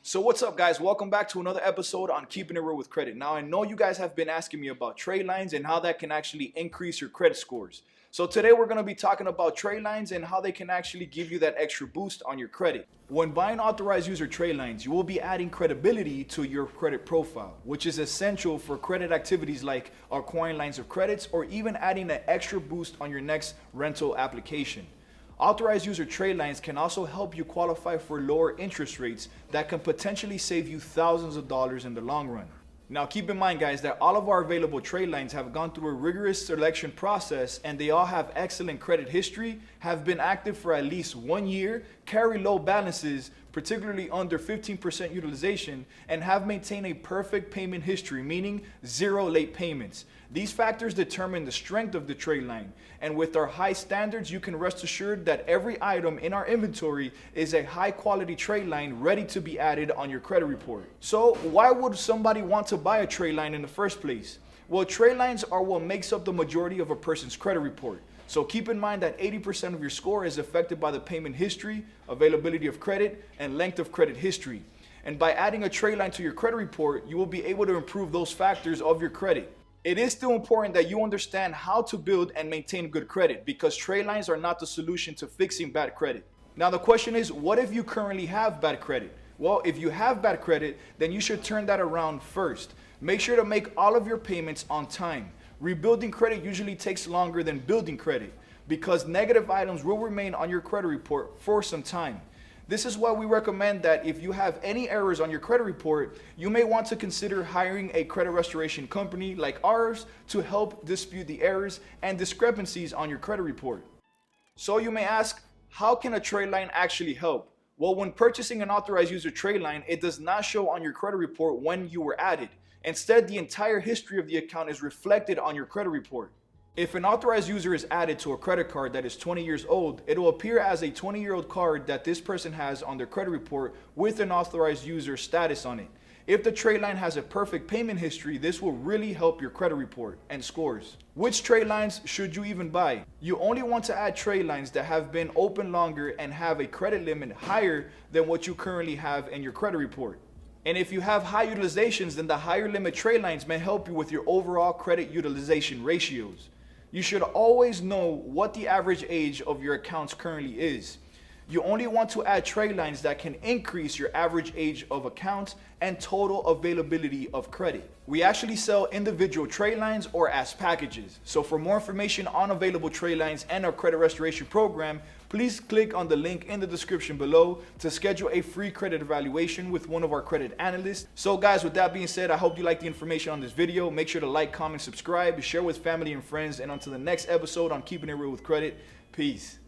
So what's up, guys? Welcome back to another episode on Keeping It Real with Credit. Now, I know you guys have been asking me about trade lines and how that can actually increase your credit scores. So today we're going to be talking about trade lines and how they can actually give you that extra boost on your credit. When buying authorized user trade lines, you will be adding credibility to your credit profile, which is essential for credit activities like acquiring lines of credits or even adding an extra boost on your next rental application. Authorized user trade lines can also help you qualify for lower interest rates that can potentially save you thousands of dollars in the long run. Now keep in mind, guys, that all of our available trade lines have gone through a rigorous selection process and they all have excellent credit history, have been active for at least 1 year, carry low balances, particularly under 15% utilization, and have maintained a perfect payment history, meaning zero late payments. These factors determine the strength of the trade line, and with our high standards, you can rest assured that every item in our inventory is a high quality trade line ready to be added on your credit report. So why would somebody want to buy a trade line in the first place? Well, trade lines are what makes up the majority of a person's credit report. So keep in mind that 80% of your score is affected by the payment history, availability of credit, and length of credit history. And by adding a trade line to your credit report, you will be able to improve those factors of your credit. It is still important that you understand how to build and maintain good credit, because trade lines are not the solution to fixing bad credit. Now the question is, what if you currently have bad credit? Well, if you have bad credit, then you should turn that around first. Make sure to make all of your payments on time. Rebuilding credit usually takes longer than building credit because negative items will remain on your credit report for some time. This is why we recommend that if you have any errors on your credit report, you may want to consider hiring a credit restoration company like ours to help dispute the errors and discrepancies on your credit report. So you may ask, how can a trade line actually help? Well, when purchasing an authorized user trade line, it does not show on your credit report when you were added. Instead, the entire history of the account is reflected on your credit report. If an authorized user is added to a credit card that is 20 years old, it will appear as a 20-year-old card that this person has on their credit report with an authorized user status on it. If the trade line has a perfect payment history, this will really help your credit report and scores. Which trade lines should you even buy? You only want to add trade lines that have been open longer and have a credit limit higher than what you currently have in your credit report. And if you have high utilizations, then the higher limit trade lines may help you with your overall credit utilization ratios. You should always know what the average age of your accounts currently is. You only want to add trade lines that can increase your average age of accounts and total availability of credit. We actually sell individual trade lines or as packages. So for more information on available trade lines and our credit restoration program, please click on the link in the description below to schedule a free credit evaluation with one of our credit analysts. So guys, with that being said, I hope you like the information on this video. Make sure to like, comment, subscribe, share with family and friends. And until the next episode on Keeping It Real with Credit, peace.